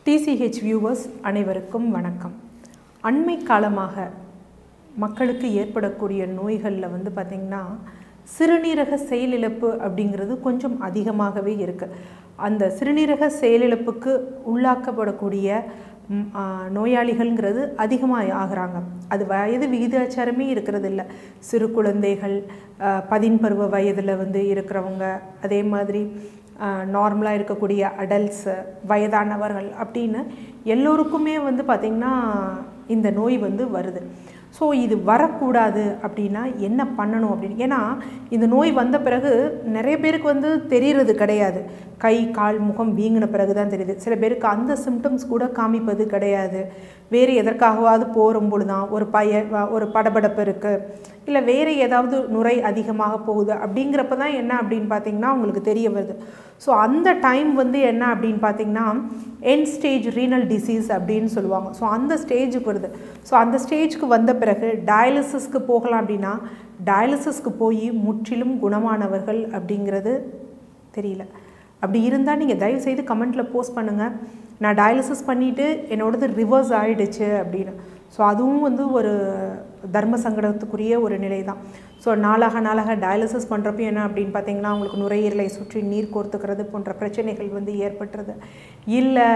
DCH viewers அனைவருக்கும் வணக்கம். அண்மை காலமாக மக்களுக்கு ஏற்படக்கூடிய நோய்களில் பார்த்திங்கன்னா சிறுநீரக செயலிழப்பு அப்படிங்கிறது கொஞ்சம் அதிகமாகவே இருக்குது. அந்த சிறுநீரக செயலிழப்புக்கு உள்ளாக்கப்படக்கூடிய நோயாளிகள்ங்கிறது அதிகமாக ஆகிறாங்க. அது வயது விகிதாச்சாரமே இருக்கிறது இல்லை. சிறு குழந்தைகள், பதின்பருவ வயதில் இருக்கிறவங்க, அதே மாதிரி நார்மலாக இருக்கக்கூடிய அடல்ட்ஸு, வயதானவர்கள் அப்படின்னு எல்லோருக்குமே பார்த்திங்கன்னா இந்த நோய் வருது. ஸோ இது வரக்கூடாது அப்படின்னா என்ன பண்ணணும் அப்படின்னு, ஏன்னா இந்த நோய் வந்த பிறகு நிறைய பேருக்கு தெரிகிறது கிடையாது. கை கால் முகம் வீங்கின பிறகு தான் தெரியுது. சில பேருக்கு அந்த சிம்டம்ஸ் கூட காமிப்பது கிடையாது. வேறு எதற்காகவாவது போகும்பொழுது தான் ஒரு படபடப்பு இருக்குது, இல்லை வேறு ஏதாவது நுரை அதிகமாக போகுது அப்படிங்கிறப்ப தான் என்ன அப்படின்னு பார்த்திங்கன்னா உங்களுக்கு தெரிய வருது. ஸோ அந்த டைம் என்ன அப்படின்னு பார்த்திங்கன்னா எண்ட் ஸ்டேஜ் ரீனல் டிசீஸ் அப்படின்னு சொல்லுவாங்க. ஸோ அந்த ஸ்டேஜுக்கு வருது. ஸோ அந்த ஸ்டேஜுக்கு வந்த பிறகு டயாலிசிஸ்க்கு போகலாம் அப்படின்னா டயாலிசிஸ்க்கு போய் முற்றிலும் குணமானவர்கள் அப்படிங்கிறது தெரியல. அப்படி இருந்தால் நீங்கள் தயவுசெய்து கமெண்ட்டில் போஸ்ட் பண்ணுங்கள், நான் டயாலிசிஸ் பண்ணிவிட்டு என்னோடது ரிவர்ஸ் ஆகிடுச்சு அப்படின்னு. ஸோ அதுவும் ஒரு தர்ம சங்கடத்துக்குரிய ஒரு நிலை தான். ஸோ நாளாக டயாலிசிஸ் பண்ணுறப்ப என்ன அப்படின்னு பார்த்திங்கன்னா அவங்களுக்கு நுரையீரலை சுற்றி நீர் கோர்த்துக்கிறது போன்ற பிரச்சனைகள் ஏற்பட்டுறது. இல்லை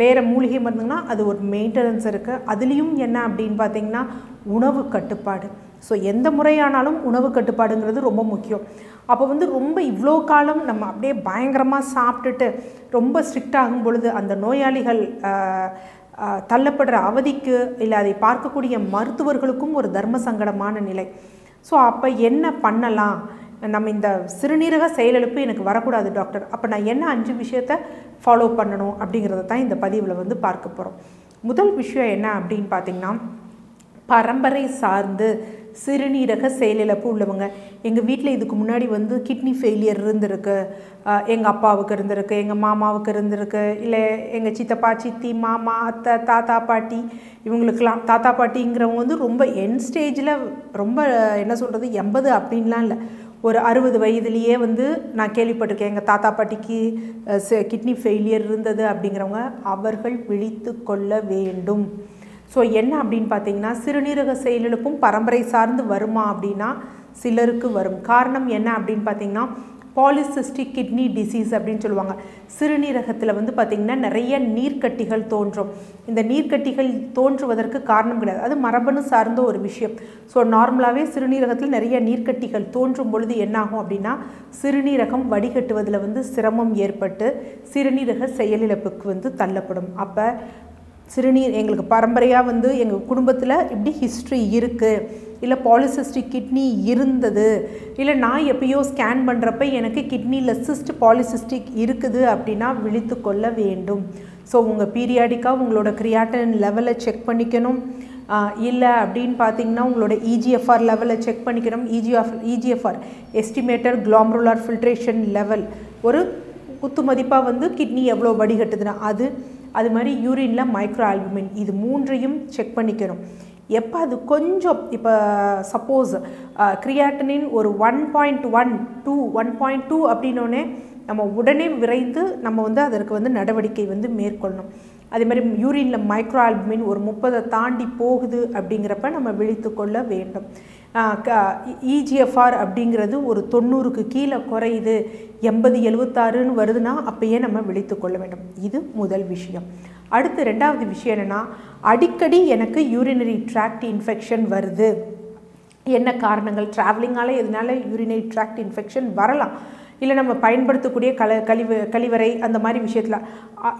வேறு மூலிகை மருந்துங்கன்னா அது ஒரு மெயின்டெனன்ஸ் இருக்குது. அதுலேயும் என்ன அப்படின்னு பார்த்திங்கன்னா உணவு கட்டுப்பாடு. ஸோ எந்த முறையானாலும் உணவு கட்டுப்பாடுங்கிறது ரொம்ப முக்கியம். அப்போ ரொம்ப இவ்வளோ காலம் நம்ம அப்படியே பயங்கரமாக சாப்பிட்டுட்டு ரொம்ப ஸ்ட்ரிக்ட் ஆகும் பொழுது அந்த நோயாளிகள் தள்ளப்படுற அவதிக்கு, இல்லை அதை பார்க்கக்கூடிய மருத்துவர்களுக்கும் ஒரு தர்ம சங்கடமான நிலை. ஸோ அப்போ என்ன பண்ணலாம்? நம்ம இந்த சிறுநீரக செயலிழப்பு எனக்கு வரக்கூடாது டாக்டர், அப்போ நான் என்ன 5 விஷயத்தை ஃபாலோ பண்ணணும் அப்படிங்கிறத தான் இந்த பதிவில் பார்க்க போகிறோம். முதல் விஷயம் என்ன அப்படின்னு பார்த்திங்கன்னா, பரம்பரை சார்ந்து சிறுநீரக செயலிழப்பு உள்ளவங்க. எங்கள் வீட்டில் இதுக்கு முன்னாடி கிட்னி ஃபெயிலியர் இருந்திருக்கு, எங்கள் அப்பாவுக்கு இருந்திருக்கு, எங்கள் மாமாவுக்கு இருந்திருக்கு, இல்லை எங்கள் சித்தப்பா சித்தி மாமா அத்தை தாத்தா பாட்டி, இவங்களுக்கெல்லாம் தாத்தா பாட்டிங்கிறவங்க ரொம்ப எண்ட் ஸ்டேஜில் ரொம்ப என்ன சொல்கிறது 80 அப்படின்லாம் இல்லை, ஒரு 60 வயதுலேயே நான் கேள்விப்பட்டிருக்கேன் எங்கள் தாத்தா பாட்டிக்கு கிட்னி ஃபெயிலியர் இருந்தது அப்படிங்கிறவங்க. அவர்கள் விழித்து கொள்ள வேண்டும். ஸோ என்ன அப்படின்னு பார்த்தீங்கன்னா சிறுநீரக செயலிழப்பும் பரம்பரை சார்ந்து வருமா அப்படின்னா சிலருக்கு வரும். காரணம் என்ன அப்படின்னு பார்த்தீங்கன்னா பாலிசிஸ்டிக் கிட்னி டிசீஸ் அப்படின்னு சொல்லுவாங்க. சிறுநீரகத்தில் பார்த்திங்கன்னா நிறைய நீர்க்கட்டிகள் தோன்றும். இந்த நீர்க்கட்டிகள் தோன்றுவதற்கு காரணம் கிடையாது, அது மரபணு சார்ந்த ஒரு விஷயம். ஸோ நார்மலாகவே சிறுநீரகத்தில் நிறைய நீர்க்கட்டிகள் தோன்றும் பொழுது என்னாகும் அப்படின்னா சிறுநீரகம் வடிகட்டுவதில் சிரமம் ஏற்பட்டு சிறுநீரக செயலிழப்புக்கு தள்ளப்படும். அப்போ எங்களுக்கு பரம்பரையாக எங்கள் குடும்பத்தில் இப்படி ஹிஸ்ட்ரி இருக்குது, இல்லை பாலிசிஸ்டிக் கிட்னி இருந்தது, இல்லை நான் எப்பயோ ஸ்கேன் பண்ணுறப்ப எனக்கு கிட்னியில் சிஸ்ட் பாலிசிஸ்டிக் இருக்குது அப்படின்னா விழித்து கொள்ள வேண்டும். ஸோ உங்கள் பீரியாடிக்காக உங்களோட கிரியாட்டின் லெவலை செக் பண்ணிக்கணும். இல்லை அப்படின்னு பார்த்தீங்கன்னா உங்களோட இஜிஎஃப்ஆர் லெவலை செக் பண்ணிக்கணும். இஜிஎஃப்ஆர் எஸ்டிமேட்டர் குளோமருலார் ஃபில்ட்ரேஷன் லெவல் ஒரு குத்து மதிப்பாக கிட்னி எவ்வளோ வடிகட்டுதுன்னா அது மாதிரி யூரினில் மைக்ரோ ஆல்புமின், இது 3ஐயும் செக் பண்ணிக்கணும். எப்போ அது கொஞ்சம் இப்போ சப்போஸ் கிரியாட்டினின் ஒரு 1.1 to 1.2 அப்படின்னோடனே நம்ம உடனே விரைந்து நம்ம அதற்கு நடவடிக்கை மேற்கொள்ளணும். அதே மாதிரி யூரினில் மைக்ரோ ஆல்புமின் ஒரு 30 தாண்டி போகுது அப்படிங்கிறப்ப நம்ம விழித்து கொள்ள வேண்டும். இஜிஎஃப்ஆர் அப்படிங்கிறது ஒரு 90க்கு கீழே குறையுது, 80-76ன்னு வருதுன்னா அப்பயே நம்ம விழித்து கொள்ள வேண்டும். இது முதல் விஷயம். அடுத்து 2வது விஷயம் என்னென்னா, அடிக்கடி எனக்கு யூரினரி ட்ராக்ட் இன்ஃபெக்ஷன் வருது. என்ன காரணங்கள்? ட்ராவலிங்கால் எதனால யூரினரி ட்ராக்ட் இன்ஃபெக்ஷன் வரலாம், இல்லை நம்ம பயன்படுத்தக்கூடிய கழிவறை அந்த மாதிரி விஷயத்தில்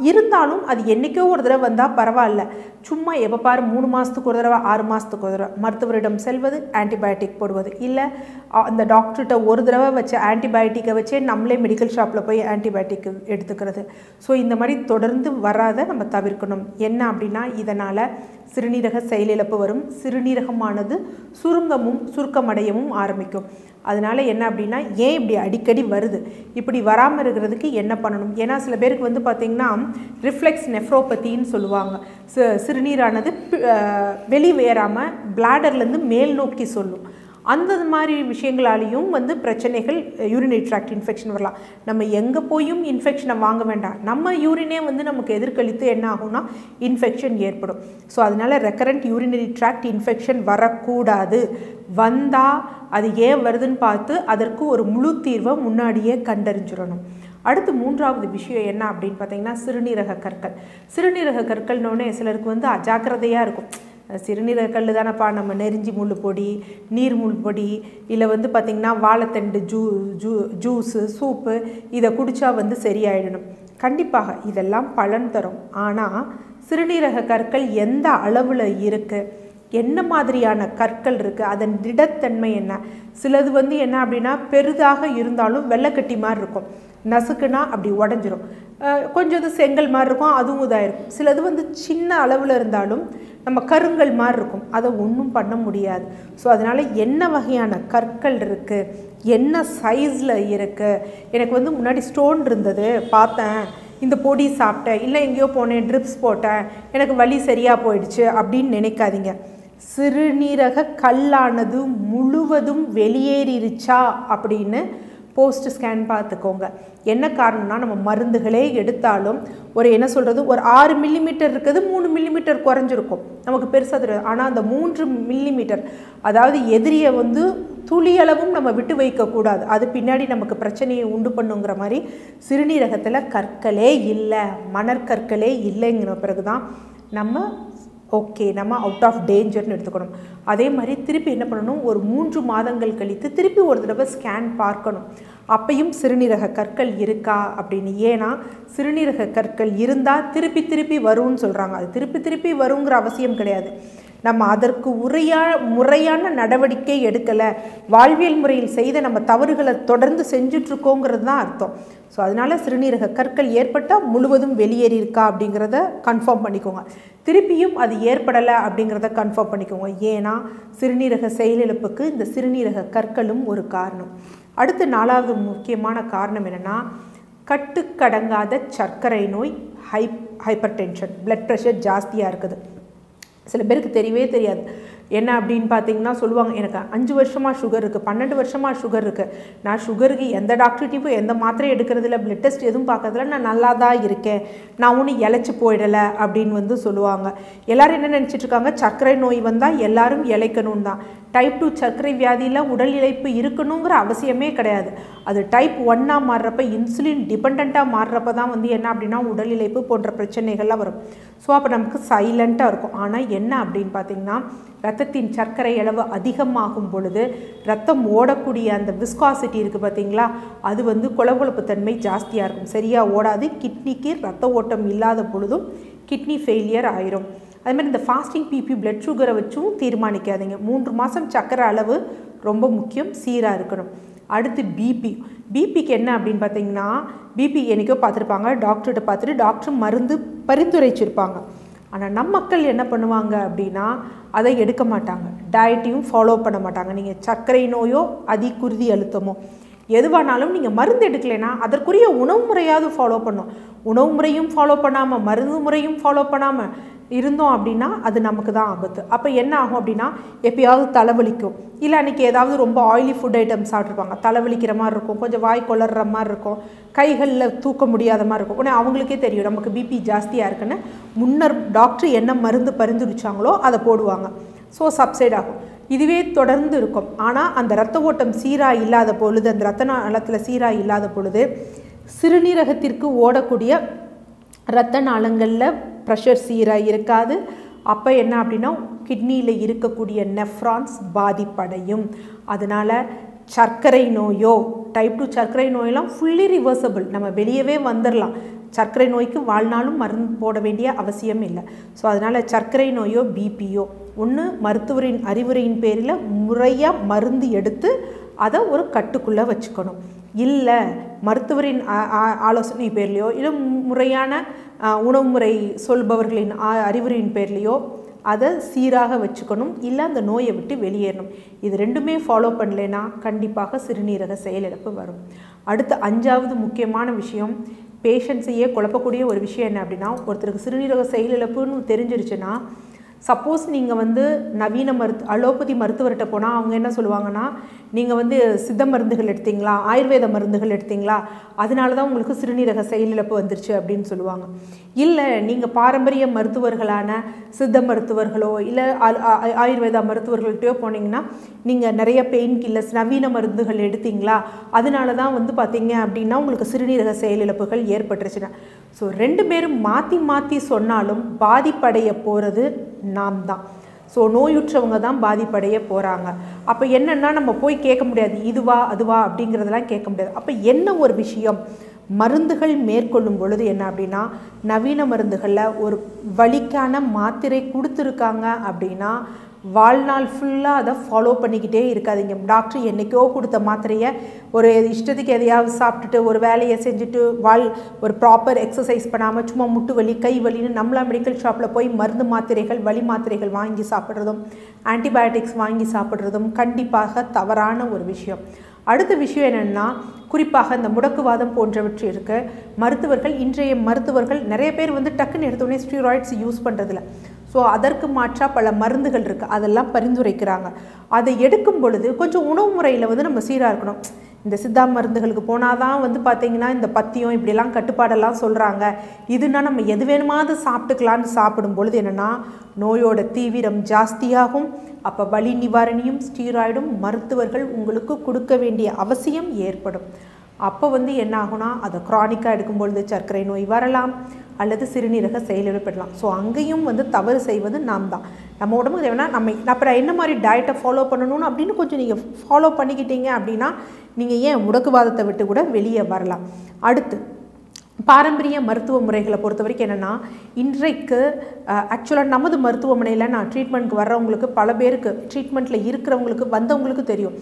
இருந்தாலும் அது என்றைக்கோ ஒரு தடவை வந்தால் பரவாயில்ல. சும்மா எப்போ பாரு 3 மாதத்துக்கு ஒரு தடவை 6 மாதத்துக்கு ஒரு தடவை மருத்துவரிடம் செல்வது, ஆன்டிபயோட்டிக் போடுவது, இல்லை அந்த டாக்டர்கிட்ட ஒரு தடவை வச்ச ஆன்டிபயோட்டிக்கை வச்சே நம்மளே மெடிக்கல் ஷாப்பில் போய் ஆன்டிபயோட்டிக் எடுத்துக்கிறது. ஸோ இந்த மாதிரி தொடர்ந்து வராத நம்ம தவிர்க்கணும். என்ன அப்படின்னா இதனால் சிறுநீரக செயலிழப்பு வரும். சிறுநீரகமானது சுருக்கமடையவும் ஆரம்பிக்கும். அதனால் என்ன அப்படின்னா ஏன் இப்படி அடிக்கடி வருது, இப்படி வராமல் இருக்கிறதுக்கு என்ன பண்ணணும்? ஏன்னா சில பேருக்கு பார்த்திங்கன்னா ரிஃப்ளெக்ஸ் நெஃப்ரோபதின்னு சொல்லுவாங்க. சிறுநீரானது வெளியேறாமல் பிளாடர்லேருந்து மேல் நோக்கி சொல்லும். அந்த மாதிரி விஷயங்களாலேயும் வந்து பிரச்சனைகள் யூரினரி ட்ராக்ட் இன்ஃபெக்ஷன் வரலாம். நம்ம எங்கே போயும் இன்ஃபெக்ஷனை வாங்க வேண்டாம், நம்ம யூரினே வந்து நமக்கு எதிர்கழித்து என்ன ஆகும்னா இன்ஃபெக்ஷன் ஏற்படும். ஸோ அதனால் ரெக்கரண்ட் யூரினரி ட்ராக்ட் இன்ஃபெக்ஷன் வரக்கூடாது. வந்தால் அது ஏன் வருதுன்னு பார்த்து அதற்கு ஒரு முழு தீர்வை முன்னாடியே கண்டறிஞ்சிடணும். அடுத்து மூன்றாவது விஷயம் என்ன அப்படின்னு பார்த்தீங்கன்னா சிறுநீரக கற்கள். சிறுநீரக கற்கள்னோடனே சிலருக்கு வந்து அஜாக்கிரதையாக இருக்கும். சிறுநீரக கல் தானப்பா, நம்ம நெருஞ்சி முள் பொடி, நீர் முள் பொடி, இல்லை வந்து பார்த்திங்கன்னா வாழைத்தண்டு ஜூஸு சூப்பு இதை குடித்தா வந்து சரியாயிடணும். கண்டிப்பாக இதெல்லாம் பலன் தரும். ஆனால் சிறுநீரக கற்கள் எந்த அளவில் இருக்குது, என்ன மாதிரியான கற்கள் இருக்குது, அதன் திடத்தன்மை என்ன. சிலது வந்து என்ன அப்படின்னா பெரிதாக இருந்தாலும் வெள்ளைக்கட்டி மாதிரி இருக்கும், நசுக்குனா அப்படி உடஞ்சிரும். கொஞ்சம் இது செங்கல் மாதிரி இருக்கும், அதுவும் இதாகிருக்கும். சிலது வந்து சின்ன அளவில் இருந்தாலும் நம்ம கருங்கல் மாதிரி இருக்கும், அதை ஒன்றும் பண்ண முடியாது. ஸோ அதனால் என்ன வகையான கற்கள் இருக்குது, என்ன சைஸில் இருக்குது. எனக்கு வந்து முன்னாடி ஸ்டோன் இருந்தது பார்த்தேன், இந்த பொடி சாப்பிட்டேன், இல்லை எங்கேயோ போனேன் ட்ரிப்ஸ் போட்டேன், எனக்கு வலி சரியாக போயிடுச்சு அப்படின்னு நினைக்காதீங்க. சிறுநீரக கல்லானது முழுவதும் வெளியேறிருச்சா அப்படின்னு போஸ்ட் ஸ்கேன் பார்த்துக்கோங்க. என்ன காரணம்னா நம்ம மருந்துகளே எடுத்தாலும் ஒரு என்ன சொல்கிறது, ஒரு 6 மில்லிமீட்டர் இருக்குது, 3 மில்லிமீட்டர் குறைஞ்சிருக்கும், நமக்கு பெருசாக தெரியாது. ஆனால் அந்த 3 மில்லிமீட்டர், அதாவது எதிரியை வந்து துளியளவும் நம்ம விட்டு வைக்கக்கூடாது, அது பின்னாடி நமக்கு பிரச்சனையை உண்டு பண்ணுங்கிற மாதிரி சிறுநீரகத்தில் கற்களே இல்லை, மணற்கற்களே இல்லைங்கிற பிறகு தான் நம்ம ஓகே நம்ம அவுட் ஆஃப் டேஞ்சர்னு எடுத்துக்கணும். அதே மாதிரி திருப்பி என்ன பண்ணணும், ஒரு 3 மாதங்கள் கழித்து திருப்பி ஒரு தடவை ஸ்கேன் பார்க்கணும், அப்பையும் சிறுநீரக கற்கள் இருக்கா அப்படின்னு. ஏன்னா சிறுநீரக கற்கள் இருந்தால் திருப்பி திருப்பி வரும்னு சொல்கிறாங்க. அது திருப்பி திருப்பி வருங்கிற அவசியம் கிடையாது. நம்ம அதற்கு முறையான நடவடிக்கை எடுக்கலை, வாழ்வியல் முறையில் செய்த நம்ம தவறுகளை தொடர்ந்து செஞ்சிட்ருக்கோங்கிறது தான் அர்த்தம். ஸோ அதனால் சிறுநீரக கற்கள் ஏற்பட்டால் முழுவதும் வெளியேறி இருக்கா அப்படிங்கிறத கன்ஃபார்ம் பண்ணிக்கோங்க. திருப்பியும் அது ஏற்படலை அப்படிங்கிறத கன்ஃபார்ம் பண்ணிக்கோங்க. ஏன்னா சிறுநீரக செயலிழப்புக்கு இந்த சிறுநீரக கற்களும் ஒரு காரணம். அடுத்து 4வது முக்கியமான காரணம் என்னென்னா கட்டுக்கடங்காத சர்க்கரை நோய், ஹைப்பர் டென்ஷன், பிளட் ப்ரெஷர் ஜாஸ்தியாக இருக்குது. சில பேருக்கு தெரியவே தெரியாது. என்ன அப்படின்னு பார்த்தீங்கன்னா சொல்லுவாங்க, எனக்கு 5 வருஷமாக சுகர் இருக்குது, 12 வருஷமாக சுகர் இருக்குது, நான் சுகருக்கு எந்த டாக்டர்கிட்டையும் எந்த மாத்திரை எடுக்கிறதில்ல, பிளட் டெஸ்ட் எதுவும் பார்க்கறதில்ல, நான் நல்லா தான் இருக்கேன், நான் ஒன்றும் இழைச்சி போயிடலை அப்படின்னு வந்து சொல்லுவாங்க. எல்லோரும் என்ன நினச்சிட்ருக்காங்க, சர்க்கரை நோய் வந்தால் எல்லாரும் இழைக்கணும் தான். டைப் 2 சர்க்கரை வியாதியில் உடல் இழைப்பு இருக்கணுங்கிற அவசியமே கிடையாது. அது டைப் 1ஆக மாறுறப்ப, இன்சுலின் டிபெண்ட்டாக மாறுறப்ப தான் வந்து என்ன அப்படின்னா உடல் இழைப்பு போன்ற பிரச்சனைகள்லாம் வரும். ஸோ அப்போ நமக்கு சைலண்ட்டாக இருக்கும். ஆனால் என்ன அப்படின்னு பார்த்தீங்கன்னா ரத்தத்தின் சர்க்கரை அளவு அதிகமாகும் பொழுது ரத்தம் ஓடக்கூடிய அந்த விஸ்காசிட்டி இருக்குது பார்த்தீங்களா, அது வந்து கொழகொழப்பு தன்மை ஜாஸ்தியாக இருக்கும், சரியாக ஓடாது. கிட்னிக்கு ரத்த ஓட்டம் இல்லாத பொழுதும் கிட்னி ஃபெயிலியர் ஆயிரும். அதுமாதிரி இந்த ஃபாஸ்டிங் பிபி பிளட் சுகரை வச்சும் தீர்மானிக்காதீங்க. 3 மாதம் சர்க்கரை அளவு ரொம்ப முக்கியம், சீராக இருக்கணும். அடுத்து பிபிக்கு என்ன அப்படின்னு பார்த்தீங்கன்னா, பிபி என்றைக்கோ பார்த்துருப்பாங்க, டாக்டர்கிட்ட பார்த்துட்டு டாக்டர் மருந்து பரிந்துரைச்சிருப்பாங்க. ஆனால் நம்ம மக்கள் என்ன பண்ணுவாங்க அப்படின்னா அதை எடுக்க மாட்டாங்க, டயட்டையும் ஃபாலோ பண்ண மாட்டாங்க. நீங்கள் சர்க்கரை நோயோ குருதி அழுத்தமோ எதுவானாலும் நீங்கள் மருந்து எடுக்கலைன்னா அதற்குரிய உணவு முறையாவது ஃபாலோ பண்ணும். உணவு முறையும் ஃபாலோ பண்ணாமல் மருந்து முறையும் ஃபாலோ பண்ணாமல் இருந்தோம் அப்படின்னா அது நமக்கு தான் ஆபத்து. அப்போ என்ன ஆகும் அப்படின்னா எப்பயாவது தலைவலிக்கும், இல்லை அன்றைக்கி ஏதாவது ரொம்ப ஆயிலி ஃபுட் ஐட்டம் சாப்பிட்ருப்பாங்க, தலைவலிக்கிற மாதிரி இருக்கும், கொஞ்சம் வாய் கொளர்ற மாதிரி இருக்கும், கைகளில் தூக்க முடியாத மாதிரி இருக்கும். உடனே அவங்களுக்கே தெரியும் நமக்கு பிபி ஜாஸ்தியாக இருக்குன்னு. முன்னர் டாக்டர் என்ன மருந்து பரிந்துரைச்சாங்களோ அதை போடுவாங்க. ஸோ சப்சைட் ஆகும். இதுவே தொடர்ந்து இருக்கும். ஆனால் அந்த இரத்த ஓட்டம் சீராக இல்லாத பொழுது, அந்த இரத்த நாளத்தில் சீராக இல்லாத பொழுது சிறுநீரகத்திற்கு ஓடக்கூடிய இரத்த நாளங்களில் ப்ரெஷர் சீராக இருக்காது. அப்போ என்ன அப்படின்னா கிட்னியில் இருக்கக்கூடிய நெஃப்ரான்ஸ் பாதிப்படையும். அதனால் சர்க்கரை நோயோ டைப் 2 சர்க்கரை நோயெல்லாம் ஃபுல்லி ரிவர்சபிள், நம்ம வெளியவே வந்துடலாம். சர்க்கரை நோய்க்கு வாழ்நாளும் மருந்து போட வேண்டிய அவசியம் இல்லை. ஸோ அதனால் சர்க்கரை நோயோ பிபியோ ஒன்று மருத்துவரின் அறிவுரையின் பேரில் முறையாக மருந்து எடுத்து அதை ஒரு கட்டுக்குள்ளே வச்சுக்கணும். இல்லை மருத்துவரின் ஆலோசனை பேர்லையோ இல்லை முறையான உணவு முறை சொல்பவர்களின் அறிவுரையின் பேர்லையோ அதை சீராக வச்சுக்கணும். இல்லை அந்த நோயை விட்டு வெளியேறணும். இது ரெண்டுமே ஃபாலோ பண்ணலைன்னா கண்டிப்பாக சிறுநீரக செயலிழப்பு வரும். அடுத்து 5வது முக்கியமான விஷயம், பேஷண்ட்ஸையே குழப்பக்கூடிய ஒரு விஷயம் என்ன அப்படின்னா, ஒருத்தருக்கு சிறுநீரக செயலிழப்புன்னு தெரிஞ்சிருச்சுன்னா சப்போஸ் நீங்கள் வந்து நவீன அலோபதி மருத்துவர்கிட்ட போனால் அவங்க என்ன சொல்லுவாங்கன்னா, நீங்கள் வந்து சித்த மருந்துகள் எடுத்தீங்களா, ஆயுர்வேத மருந்துகள் எடுத்தீங்களா, அதனால தான் உங்களுக்கு சிறுநீரக செயலிழப்பு வந்துருச்சு அப்படின்னு சொல்லுவாங்க. இல்லை நீங்கள் பாரம்பரிய மருத்துவர்களான சித்த மருத்துவர்களோ இல்லை ஆயுர்வேத மருத்துவர்கள்ட்டையோ போனீங்கன்னா, நீங்கள் நிறைய பெயின் கில்லர்ஸ் நவீன மருந்துகள் எடுத்தீங்களா, அதனால தான் வந்து பார்த்தீங்க அப்படின்னா உங்களுக்கு சிறுநீரக செயலிழப்புகள் ஏற்பட்டுருச்சுன்னா. ஸோ 2 பேரும் மாற்றி மாற்றி சொன்னாலும் பாதிப்படைய போகிறது நாம் தான். ஸோ நோயுற்றவங்க தான் பாதிப்படைய போகிறாங்க. அப்போ என்னென்னா நம்ம போய் கேட்க முடியாது, இதுவா அதுவா அப்படிங்கிறதெல்லாம் கேட்க முடியாது. அப்போ என்ன ஒரு விஷயம், மருந்துகள் மேற்கொள்ளும் பொழுது என்ன அப்படின்னா, நவீன மருந்துகளில் ஒரு வலிக்கான மாத்திரை கொடுத்துருக்காங்க அப்படின்னா வாழ்நாள் ஃபுல்லாக அதை ஃபாலோ பண்ணிக்கிட்டே இருக்காதிங்க. டாக்டர் என்றைக்கோ கொடுத்த மாத்திரையை ஒரு இஷ்டத்துக்கு எதையாவது சாப்பிட்டுட்டு ஒரு வேலையை செஞ்சுட்டு ஒரு ப்ராப்பர் எக்ஸசைஸ் பண்ணாமல் சும்மா முட்டு வலி கை வலின்னு நம்மளா மெடிக்கல் ஷாப்பில் போய் மருந்து மாத்திரைகள் வலி மாத்திரைகள் வாங்கி சாப்பிட்றதும் ஆன்டிபயோட்டிக்ஸ் வாங்கி சாப்பிட்றதும் கண்டிப்பாக தவறான ஒரு விஷயம். அடுத்த விஷயம் என்னென்னா, குறிப்பாக இந்த முடக்குவாதம் போன்றவற்றிற்கு மருத்துவர்கள் இன்றைய மருத்துவர்கள் நிறைய பேர் வந்து டக்குன்னு எடுத்தோடனே ஸ்டீராய்ட்ஸ் யூஸ் பண்ணுறதில்ல. ஸோ அதற்கு மாற்றாக பல மருந்துகள் இருக்குது, அதெல்லாம் பரிந்துரைக்கிறாங்க. அதை எடுக்கும் பொழுது கொஞ்சம் உணவு முறையில் வந்து நம்ம சீராக இருக்கணும். இந்த சித்தா மருந்துகளுக்கு போனால் தான் வந்து பார்த்திங்கன்னா இந்த பத்தியம் இப்படிலாம் கட்டுப்பாடெல்லாம் சொல்கிறாங்க, இதுனா நம்ம எது வேணுமாவது சாப்பிட்டுக்கலான்னு சாப்பிடும் பொழுது என்னென்னா நோயோட தீவிரம் ஜாஸ்தியாகும். அப்போ வலி நிவாரணியும் ஸ்டீராய்டும் மருத்துவர்கள் உங்களுக்கு கொடுக்க வேண்டிய அவசியம் ஏற்படும். அப்போ வந்து என்ன ஆகுனா, அதை க்ரானிக்காக எடுக்கும்பொழுது சர்க்கரை நோய் வரலாம் அல்லது சிறுநீரக செயலிழப்படலாம். ஸோ அங்கேயும் வந்து தவறு செய்வது நாம் தான். நம்ம உடம்புக்கு தேவைன்னா நம்ம அப்புறம் என்ன மாதிரி டயட்டை ஃபாலோ பண்ணணும்னு அப்படின்னு கொஞ்சம் நீங்கள் ஃபாலோ பண்ணிக்கிட்டீங்க அப்படின்னா நீங்கள் ஏன் முடக்குவாதத்தை விட்டு கூட வெளியே வரலாம். அடுத்து பாரம்பரிய மருத்துவ முறைகளை பொறுத்த வரைக்கும் என்னென்னா, இன்றைக்கு ஆக்சுவலாக நமது மருத்துவமனையில் நான் ட்ரீட்மெண்ட்டுக்கு வர்றவங்களுக்கு பல பேருக்கு ட்ரீட்மெண்ட்டில் இருக்கிறவங்களுக்கு வந்தவங்களுக்கு தெரியும்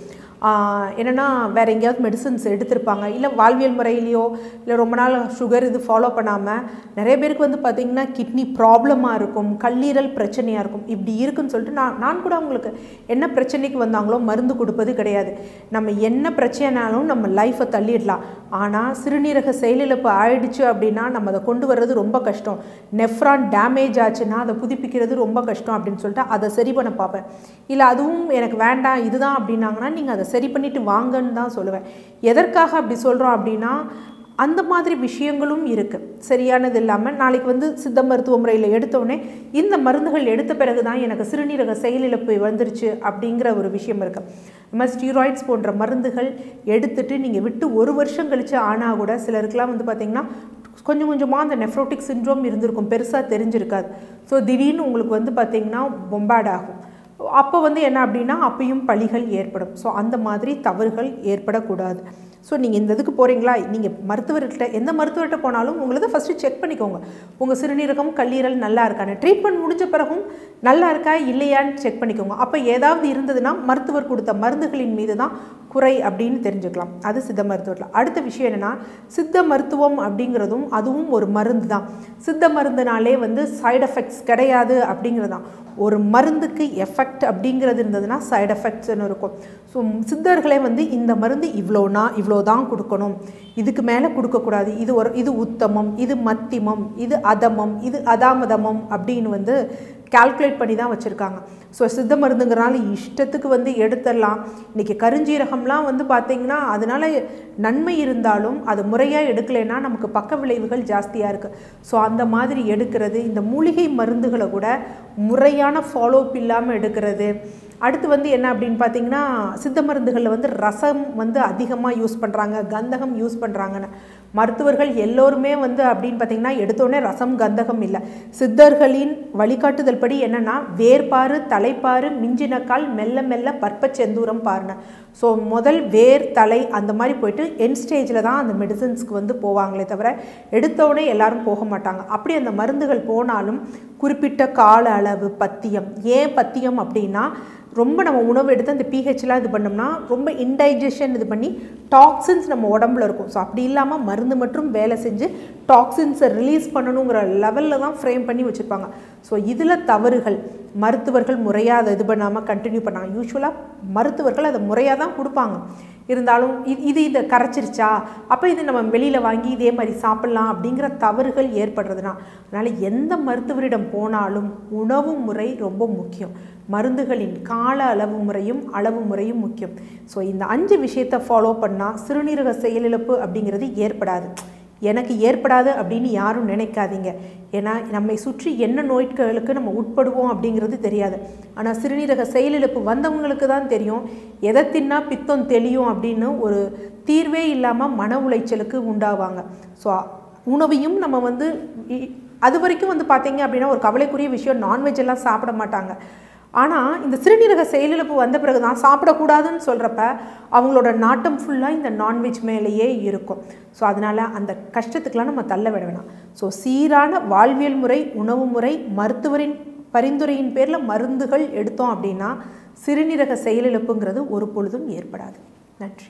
என்னென்னா, வேறு எங்கேயாவது மெடிசன்ஸ் எடுத்திருப்பாங்க, இல்லை வாழ்வியல் முறையிலையோ இல்லை ரொம்ப நாள் சுகர் இது ஃபாலோ பண்ணாமல் நிறைய பேருக்கு வந்து பார்த்திங்கன்னா கிட்னி ப்ராப்ளமாக இருக்கும், கல்லீரல் பிரச்சனையாக இருக்கும். இப்படி இருக்குன்னு சொல்லிட்டு நான் கூட அவங்களுக்கு என்ன பிரச்சனைக்கு வந்தாங்களோ மருந்து கொடுப்பது கிடையாது. நம்ம என்ன பிரச்சனைனாலும் நம்ம லைஃப்பை தள்ளிடலாம். ஆனால் சிறுநீரக செயலிழப்பு ஆயிடுச்சு அப்படின்னா நம்ம அதை கொண்டு வர்றது ரொம்ப கஷ்டம். நெஃப்ரான் டேமேஜ் ஆச்சுன்னா அதை புதுப்பிக்கிறது ரொம்ப கஷ்டம் அப்படின்னு சொல்லிட்டு அதை சரி பண்ண பார்ப்பேன். இல்லை அதுவும் எனக்கு வேண்டாம் இதுதான் அப்படின்னாங்கன்னா நீங்கள் அதை சரி பண்ணிவிட்டு வாங்கன்னு தான் சொல்லுவேன். எதற்காக அப்படி சொல்கிறோம் அப்படின்னா, அந்த மாதிரி விஷயங்களும் இருக்குது. சரியானது இல்லாமல் நாளைக்கு வந்து சித்த மருத்துவ முறையில் எடுத்தோடனே இந்த மருந்துகள் எடுத்த பிறகு தான் எனக்கு சிறுநீரக செயலிழப்பு வந்துருச்சு அப்படிங்கிற ஒரு விஷயம் இருக்குது. நம்ம ஸ்டீராய்ட்ஸ் போன்ற மருந்துகள் எடுத்துகிட்டு நீங்கள் விட்டு 1 வருஷம் கழித்து ஆனால் கூட சிலருக்குலாம் வந்து பார்த்திங்கன்னா கொஞ்சம் கொஞ்சமாக அந்த நெஃப்ரோட்டிக் சிண்ட்ரோம் இருந்திருக்கும், பெருசாக தெரிஞ்சிருக்காது. ஸோ திடீர்னு உங்களுக்கு வந்து பார்த்திங்கன்னா பொம்பாட் ஆகும். அப்போ வந்து என்ன அப்படின்னா அப்பையும் பலிகள் ஏற்படும். ஸோ அந்த மாதிரி தவறுகள் ஏற்படக்கூடாது. ஸோ நீங்கள் இந்த இதுக்கு போகிறீங்களா, நீங்கள் மருத்துவர்கிட்ட எந்த மருத்துவர்கிட்ட போனாலும் உங்களது ஃபஸ்ட்டு செக் பண்ணிக்கோங்க, உங்கள் சிறுநீரகம் கல்லீரல் நல்லா இருக்கான்னு. ட்ரீட்மெண்ட் முடிஞ்ச பிறகும் நல்லா இருக்கா இல்லையான்னு செக் பண்ணிக்கோங்க. அப்போ ஏதாவது இருந்ததுன்னா மருத்துவர் கொடுத்த மருந்துகளின் மீது தான் குறை அப்படின்னு தெரிஞ்சுக்கலாம். அது சித்த மருத்துவத்தில். அடுத்த விஷயம் என்னென்னா, சித்த மருத்துவம் அப்படிங்கிறதும் அதுவும் ஒரு மருந்து தான். சித்த மருந்துனாலே வந்து சைடு எஃபெக்ட்ஸ் கிடையாது அப்படிங்கிறது தான். ஒரு மருந்துக்கு எஃபெக்ட் அப்படிங்கிறது இருந்ததுன்னா சைடு எஃபெக்ட்ஸ்னு இருக்கும். ஸோ சித்தர்களே வந்து இந்த மருந்து இவ்வளோ தான் கொடுக்கணும், இதுக்கு மேலே கொடுக்கக்கூடாது, இது உத்தமம், இது மத்தியமம், இது அதமம், இது அதாமதமம் அப்படின்னு வந்து கால்குலேட் பண்ணி தான் வச்சுருக்காங்க. ஸோ சித்த மருந்துங்கிறனால இஷ்டத்துக்கு வந்து எடுத்துடலாம். இன்றைக்கி கருஞ்சீரகம்லாம் வந்து பார்த்திங்கன்னா அதனால் நன்மை இருந்தாலும் அது முறையாக எடுக்கலைன்னா நமக்கு பக்க விளைவுகள் ஜாஸ்தியாக இருக்குது. ஸோ அந்த மாதிரி எடுக்கிறது, இந்த மூலிகை மருந்துகளை கூட முறையான ஃபாலோஅப் இல்லாமல் எடுக்கிறது. அடுத்து வந்து என்ன அப்படின்னு பார்த்திங்கன்னா, சித்த மருந்துகளில் வந்து ரசம் வந்து அதிகமாக யூஸ் பண்ணுறாங்க, கந்தகம் யூஸ் பண்ணுறாங்கன்னு. மருத்துவர்கள் எல்லோருமே வந்து அப்படின்னு பார்த்திங்கன்னா எடுத்தோடனே ரசம் கந்தகம் இல்லை. சித்தர்களின் வழிகாட்டுதல் படி என்னென்னா, வேர்பாரு தலைப்பாரு மிஞ்சினக்கால் மெல்ல மெல்ல பற்ப செந்தூரம் பாருங்க. ஸோ முதல் வேர் தலை அந்த மாதிரி போயிட்டு எண்ட் ஸ்டேஜில் தான் அந்த மெடிசன்ஸ்க்கு வந்து போவாங்களே தவிர எடுத்தோடனே எல்லாரும் போக மாட்டாங்க. அப்படி அந்த மருந்துகள் போனாலும் குறிப்பிட்ட கால அளவு பத்தியம். ஏன் பத்தியம் அப்படின்னா, ரொம்ப நம்ம உணவு எடுத்து அந்த பிஹெச்லாம் இது பண்ணோம்னா ரொம்ப இன்டைஜஷன் இது பண்ணி டாக்ஸின்ஸ் நம்ம உடம்புல இருக்கும். ஸோ அப்படி இல்லாமல் மருந்து மற்றும் வேலை செஞ்சு டாக்ஸின்ஸை ரிலீஸ் பண்ணணுங்கிற லெவலில் தான் ஃப்ரேம் பண்ணி வச்சுருப்பாங்க. ஸோ இதில் தவறுகள் மருத்துவர்கள் முறையாக அதை இது பண்ணாமல் கண்டினியூ பண்ணாங்க. யூஸ்வலாக மருத்துவர்கள் அதை முறையாக தான் கொடுப்பாங்க. இருந்தாலும் இதை கரைச்சிருச்சா, அப்போ இது நம்ம வெளியில் வாங்கி இதே மாதிரி சாப்பிட்லாம் அப்படிங்கிற தவறுகள் ஏற்படுறதுனா. அதனால் எந்த மருத்துவரிடம் போனாலும் உணவு முறை ரொம்ப முக்கியம். மருந்துகளின் கால அளவு முறையும் முக்கியம். ஸோ இந்த 5 விஷயத்தை ஃபாலோ பண்ணால் சிறுநீரக செயலிழப்பு அப்படிங்கிறது ஏற்படாது. எனக்கு ஏற்படாது அப்படின்னு யாரும் நினைக்காதீங்க. ஏன்னா நம்மை சுற்றி என்ன நோய்களுக்கு நம்ம உட்படுவோம் அப்படிங்கிறது தெரியாது. ஆனால் சிறுநீரக செயலிழப்பு வந்தவங்களுக்கு தான் தெரியும் எதை தின்னா பித்தம் தெளியும் அப்படின்னு ஒரு தீர்வே இல்லாமல் மன உளைச்சலுக்கு உண்டாவாங்க. ஸோ உணவையும் நம்ம அது வரைக்கும் பார்த்தீங்க அப்படின்னா ஒரு கவலைக்குரிய விஷயம், நான்வெஜ் எல்லாம் சாப்பிட மாட்டாங்க. ஆனால் இந்த சிறுநீரக செயலிழப்பு வந்த பிறகு தான் சாப்பிடக்கூடாதுன்னு சொல்கிறப்ப அவங்களோட நாட்டம் ஃபுல்லாக இந்த நான்வெஜ் மேலேயே இருக்கும். ஸோ அதனால் அந்த கஷ்டத்துக்கெலாம் நம்ம தள்ள விட வேணாம். ஸோ சீரான வாழ்வியல் முறை, உணவு முறை, மருத்துவரின் பரிந்துரையின் பேரில் மருந்துகள் எடுத்தோம் அப்படின்னா சிறுநீரக செயலிழப்புங்கிறது ஒரு பொழுதும் ஏற்படாது. நன்றி.